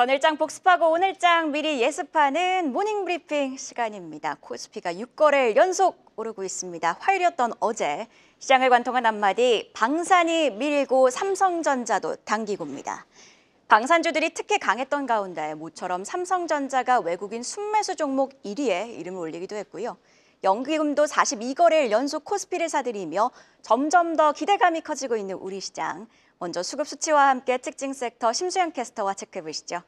전일장 복습하고 오늘장 미리 예습하는 모닝브리핑 시간입니다. 코스피가 6거래일 연속 오르고 있습니다. 화요일이었던 어제 시장을 관통한 한마디 방산이 밀고 삼성전자도 당기고입니다. 방산주들이 특히 강했던 가운데 모처럼 삼성전자가 외국인 순매수 종목 1위에 이름을 올리기도 했고요. 연기금도 42거래일 연속 코스피를 사들이며 점점 더 기대감이 커지고 있는 우리 시장. 먼저 수급 수치와 함께 특징 섹터 심수영 캐스터와 체크해보시죠.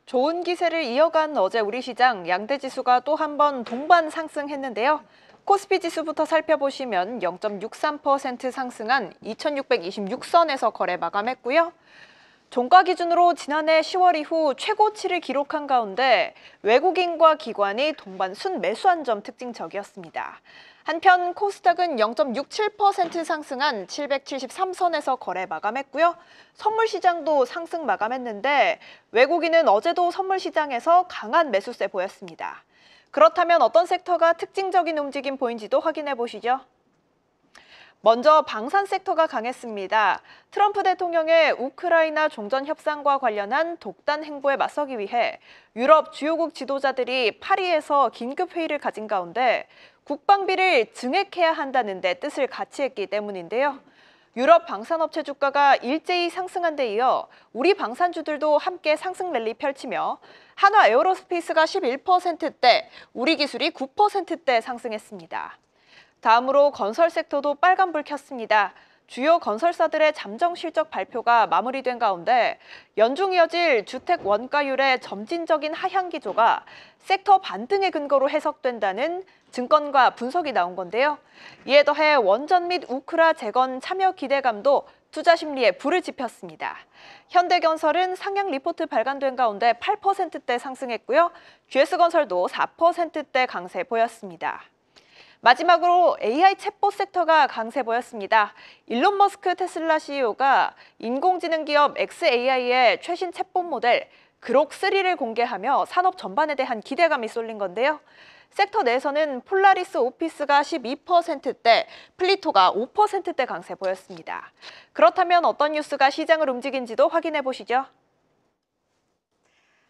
좋은 기세를 이어간 어제 우리 시장 양대 지수가 또 한 번 동반 상승했는데요. 코스피 지수부터 살펴보시면 0.63% 상승한 2626선에서 거래 마감했고요. 종가 기준으로 지난해 10월 이후 최고치를 기록한 가운데 외국인과 기관이 동반 순매수한 점 특징적이었습니다. 한편 코스닥은 0.67% 상승한 773선에서 거래 마감했고요. 선물 시장도 상승 마감했는데 외국인은 어제도 선물 시장에서 강한 매수세 보였습니다. 그렇다면 어떤 섹터가 특징적인 움직임 보인지도 확인해 보시죠. 먼저 방산 섹터가 강했습니다. 트럼프 대통령의 우크라이나 종전 협상과 관련한 독단 행보에 맞서기 위해 유럽 주요국 지도자들이 파리에서 긴급 회의를 가진 가운데 국방비를 증액해야 한다는 데 뜻을 같이 했기 때문인데요. 유럽 방산업체 주가가 일제히 상승한 데 이어 우리 방산주들도 함께 상승 랠리 펼치며 한화 에어로스페이스가 11%대, 우리 기술이 9%대 상승했습니다. 다음으로 건설 섹터도 빨간불 켰습니다. 주요 건설사들의 잠정 실적 발표가 마무리된 가운데 연중 이어질 주택 원가율의 점진적인 하향 기조가 섹터 반등의 근거로 해석된다는 증권가 분석이 나온 건데요. 이에 더해 원전 및 우크라 재건 참여 기대감도 투자 심리에 불을 지폈습니다. 현대건설은 상향 리포트 발간된 가운데 8%대 상승했고요. GS건설도 4%대 강세 보였습니다. 마지막으로 AI 챗봇 섹터가 강세 보였습니다. 일론 머스크 테슬라 CEO가 인공지능 기업 xAI의 최신 챗봇 모델 그록3를 공개하며 산업 전반에 대한 기대감이 쏠린 건데요. 섹터 내에서는 폴라리스 오피스가 12%대, 플리토가 5%대 강세 보였습니다. 그렇다면 어떤 뉴스가 시장을 움직인지도 확인해 보시죠.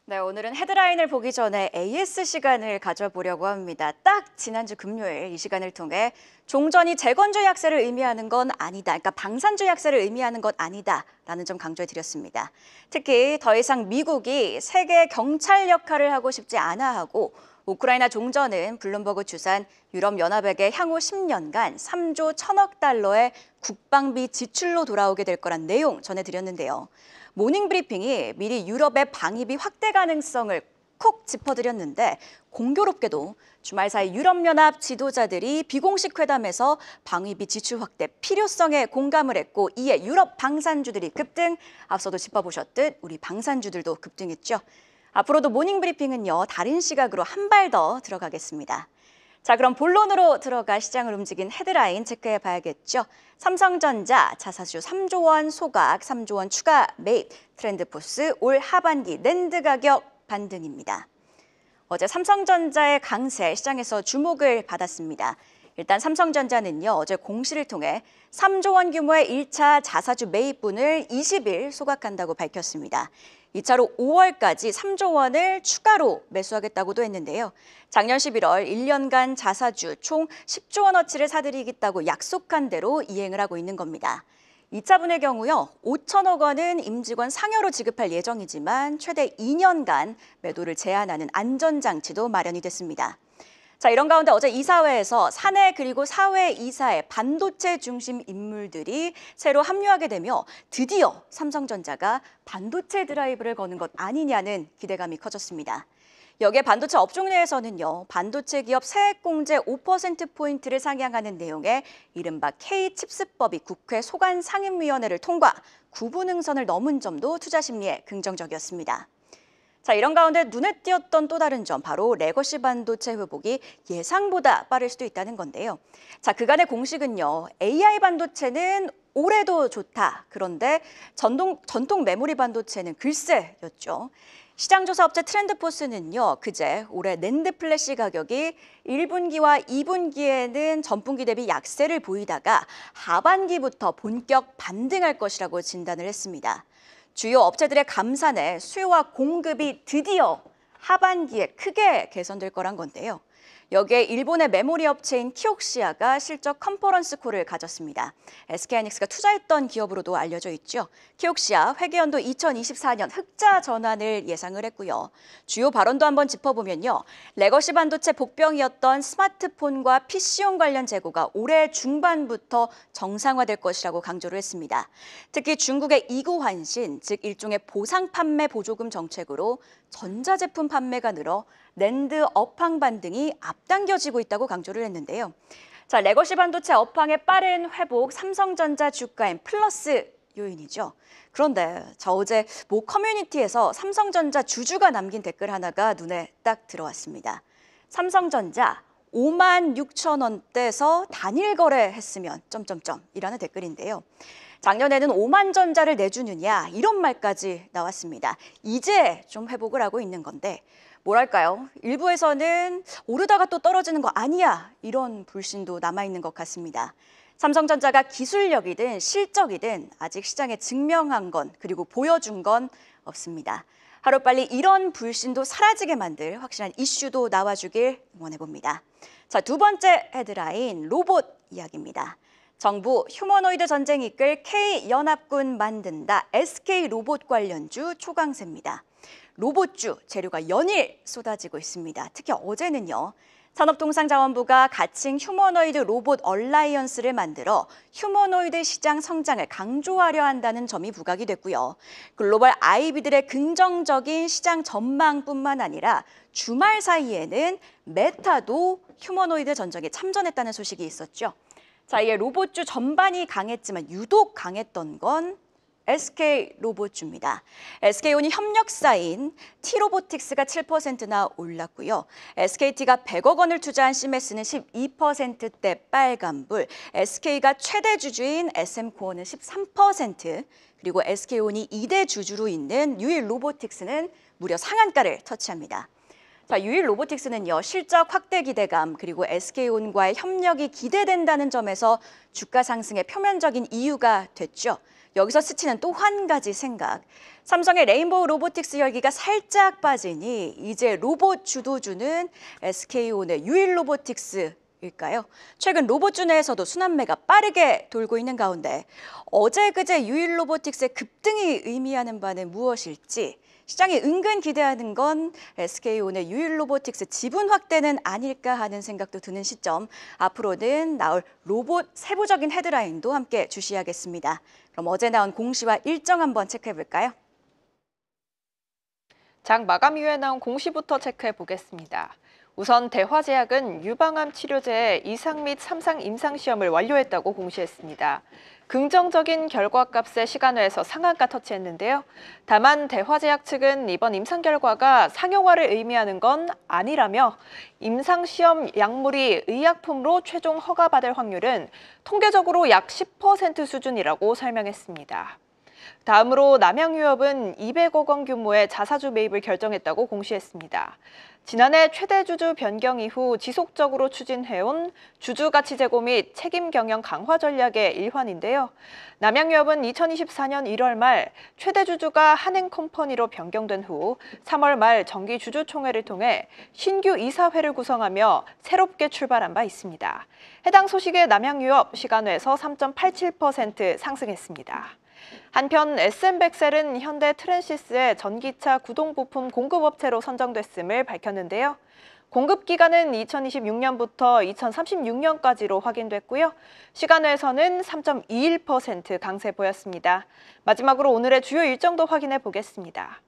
네, 오늘은 헤드라인을 보기 전에 AS 시간을 가져보려고 합니다. 딱 지난주 금요일 이 시간을 통해 종전이 재건주 약세를 의미하는 건 아니다. 그러니까 방산주 약세를 의미하는 건 아니다라는 점 강조해드렸습니다. 특히 더 이상 미국이 세계 경찰 역할을 하고 싶지 않아 하고 우크라이나 종전은 블룸버그 추산 유럽연합에게 향후 10년간 3조 1천억 달러의 국방비 지출로 돌아오게 될 거란 내용 전해드렸는데요. 모닝브리핑이 미리 유럽의 방위비 확대 가능성을 콕 짚어드렸는데 공교롭게도 주말 사이 유럽연합 지도자들이 비공식 회담에서 방위비 지출 확대 필요성에 공감을 했고 이에 유럽 방산주들이 급등, 앞서도 짚어보셨듯 우리 방산주들도 급등했죠. 앞으로도 모닝브리핑은요, 다른 시각으로 한 발 더 들어가겠습니다. 자, 그럼 본론으로 들어가 시장을 움직인 헤드라인 체크해 봐야겠죠. 삼성전자 자사주 3조 원 소각, 3조 원 추가 매입, 트렌드포스 올 하반기 낸드 가격 반등입니다. 어제 삼성전자의 강세 시장에서 주목을 받았습니다. 일단 삼성전자는요, 어제 공시를 통해 3조 원 규모의 1차 자사주 매입분을 20일 소각한다고 밝혔습니다. 2차로 5월까지 3조 원을 추가로 매수하겠다고도 했는데요. 작년 11월 1년간 자사주 총 10조 원어치를 사들이겠다고 약속한 대로 이행을 하고 있는 겁니다. 2차분의 경우요, 5천억 원은 임직원 상여로 지급할 예정이지만 최대 2년간 매도를 제한하는 안전장치도 마련이 됐습니다. 자, 이런 가운데 어제 이사회에서 사내 그리고 사회 이사의 반도체 중심 인물들이 새로 합류하게 되며 드디어 삼성전자가 반도체 드라이브를 거는 것 아니냐는 기대감이 커졌습니다. 여기에 반도체 업종 내에서는요, 반도체 기업 세액공제 5%포인트를 상향하는 내용의 이른바 K칩스법이 국회 소관상임위원회를 통과, 구분응선을 넘은 점도 투자 심리에 긍정적이었습니다. 자, 이런 가운데 눈에 띄었던 또 다른 점, 바로 레거시 반도체 회복이 예상보다 빠를 수도 있다는 건데요. 자, 그간의 공식은요, AI 반도체는 올해도 좋다. 그런데 전통 메모리 반도체는 글쎄였죠. 시장조사 업체 트렌드포스는요, 그제 올해 낸드 플래시 가격이 1분기와 2분기에는 전분기 대비 약세를 보이다가 하반기부터 본격 반등할 것이라고 진단을 했습니다. 주요 업체들의 감산에 수요와 공급이 드디어 하반기에 크게 개선될 거란 건데요. 여기에 일본의 메모리 업체인 키옥시아가 실적 컨퍼런스 콜을 가졌습니다. SK하이닉스가 투자했던 기업으로도 알려져 있죠. 키옥시아 회계연도 2024년 흑자 전환을 예상을 했고요. 주요 발언도 한번 짚어보면요. 레거시 반도체 복병이었던 스마트폰과 PC용 관련 재고가 올해 중반부터 정상화될 것이라고 강조를 했습니다. 특히 중국의 이구환신, 즉 일종의 보상 판매 보조금 정책으로 전자제품 판매가 늘어 낸드 업황 반등이 앞당겨지고 있다고 강조를 했는데요. 자, 레거시 반도체 업황의 빠른 회복, 삼성전자 주가엔 플러스 요인이죠. 그런데 어제 모 커뮤니티에서 삼성전자 주주가 남긴 댓글 하나가 눈에 딱 들어왔습니다. 삼성전자 56,000원대에서 단일 거래했으면 이라는 댓글인데요. 작년에는 5만 전자를 내주느냐 이런 말까지 나왔습니다. 이제 좀 회복을 하고 있는 건데 뭐랄까요? 일부에서는 오르다가 또 떨어지는 거 아니야 이런 불신도 남아있는 것 같습니다. 삼성전자가 기술력이든 실적이든 아직 시장에 증명한 건 그리고 보여준 건 없습니다. 하루빨리 이런 불신도 사라지게 만들 확실한 이슈도 나와주길 응원해봅니다. 자, 두 번째 헤드라인 로봇 이야기입니다. 정부 휴머노이드 전쟁 이끌 K연합군 만든다. SK 로봇 관련주 초강세입니다. 로봇주 재료가 연일 쏟아지고 있습니다. 특히 어제는요. 산업통상자원부가 가칭 휴머노이드 로봇 얼라이언스를 만들어 휴머노이드 시장 성장을 강조하려 한다는 점이 부각이 됐고요. 글로벌 IB들의 긍정적인 시장 전망뿐만 아니라 주말 사이에는 메타도 휴머노이드 전쟁에 참전했다는 소식이 있었죠. 자, 이에 로봇주 전반이 강했지만 유독 강했던 건 SK 로봇주입니다. SK온이 협력사인 T로보틱스가 7%나 올랐고요. SKT가 100억 원을 투자한 시메스는 12%대 빨간불, SK가 최대 주주인 SM코어는 13%, 그리고 SK온이 2대 주주로 있는 유일 로보틱스는 무려 상한가를 터치합니다. 자, 유일 로보틱스는요, 실적 확대 기대감 그리고 SK온과의 협력이 기대된다는 점에서 주가 상승의 표면적인 이유가 됐죠. 여기서 스치는 또 한 가지 생각. 삼성의 레인보우 로보틱스 열기가 살짝 빠지니 이제 로봇 주도주는 SK온의 유일 로보틱스일까요? 최근 로봇주 내에서도 순환매가 빠르게 돌고 있는 가운데 어제 그제 유일 로보틱스의 급등이 의미하는 바는 무엇일지 시장이 은근 기대하는 건 SK온의 유일 로보틱스 지분 확대는 아닐까 하는 생각도 드는 시점. 앞으로는 나올 로봇 세부적인 헤드라인도 함께 주시하겠습니다. 그럼 어제 나온 공시와 일정 한번 체크해 볼까요? 장 마감 이후에 나온 공시부터 체크해 보겠습니다. 우선 대화제약은 유방암 치료제의 2상 및 3상 임상시험을 완료했다고 공시했습니다. 긍정적인 결과값의 시간외에서 상한가 터치했는데요. 다만 대화제약 측은 이번 임상 결과가 상용화를 의미하는 건 아니라며 임상시험 약물이 의약품으로 최종 허가받을 확률은 통계적으로 약 10% 수준이라고 설명했습니다. 다음으로 남양유업은 200억 원 규모의 자사주 매입을 결정했다고 공시했습니다. 지난해 최대 주주 변경 이후 지속적으로 추진해온 주주 가치 제고 및 책임 경영 강화 전략의 일환인데요. 남양유업은 2024년 1월 말 최대 주주가 한행컴퍼니로 변경된 후 3월 말 정기 주주총회를 통해 신규 이사회를 구성하며 새롭게 출발한 바 있습니다. 해당 소식에 남양유업 시간외에서 3.87% 상승했습니다. 한편 SM백셀은 현대 트랜시스의 전기차 구동 부품 공급업체로 선정됐음을 밝혔는데요. 공급 기간은 2026년부터 2036년까지로 확인됐고요. 시간외에서는 3.21% 강세 보였습니다. 마지막으로 오늘의 주요 일정도 확인해 보겠습니다.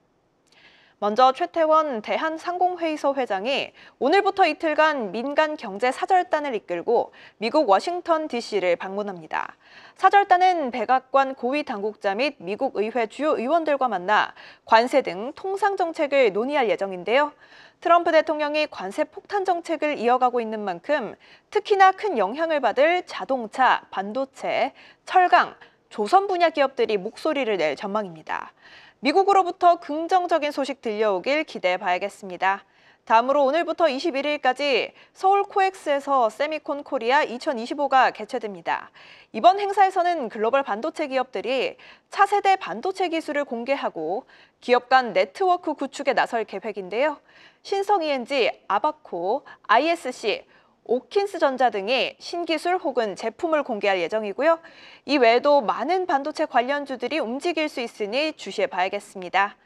먼저 최태원 대한상공회의소 회장이 오늘부터 이틀간 민간 경제 사절단을 이끌고 미국 워싱턴 DC를 방문합니다. 사절단은 백악관 고위 당국자 및 미국 의회 주요 의원들과 만나 관세 등 통상 정책을 논의할 예정인데요. 트럼프 대통령이 관세 폭탄 정책을 이어가고 있는 만큼 특히나 큰 영향을 받을 자동차, 반도체, 철강, 조선 분야 기업들이 목소리를 낼 전망입니다. 미국으로부터 긍정적인 소식 들려오길 기대해 봐야겠습니다. 다음으로 오늘부터 21일까지 서울 코엑스에서 세미콘 코리아 2025가 개최됩니다. 이번 행사에서는 글로벌 반도체 기업들이 차세대 반도체 기술을 공개하고 기업 간 네트워크 구축에 나설 계획인데요. 신성 ENG, 아바코, ISC, 오킨스전자 등이 신기술 혹은 제품을 공개할 예정이고요. 이 외에도 많은 반도체 관련주들이 움직일 수 있으니 주시해 봐야겠습니다.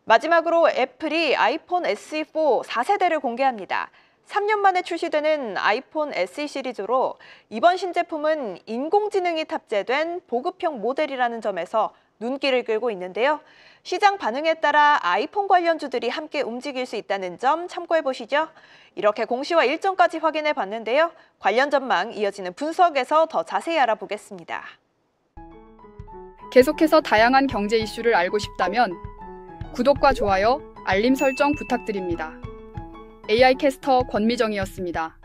마지막으로 애플이 아이폰 SE4 4세대를 공개합니다. 3년 만에 출시되는 아이폰 SE 시리즈로 이번 신제품은 인공지능이 탑재된 보급형 모델이라는 점에서 눈길을 끌고 있는데요. 시장 반응에 따라 아이폰 관련주들이 함께 움직일 수 있다는 점 참고해 보시죠. 이렇게 공시와 일정까지 확인해 봤는데요. 관련 전망 이어지는 분석에서 더 자세히 알아보겠습니다. 계속해서 다양한 경제 이슈를 알고 싶다면 구독과 좋아요, 알림 설정 부탁드립니다. AI 캐스터 권미정이었습니다.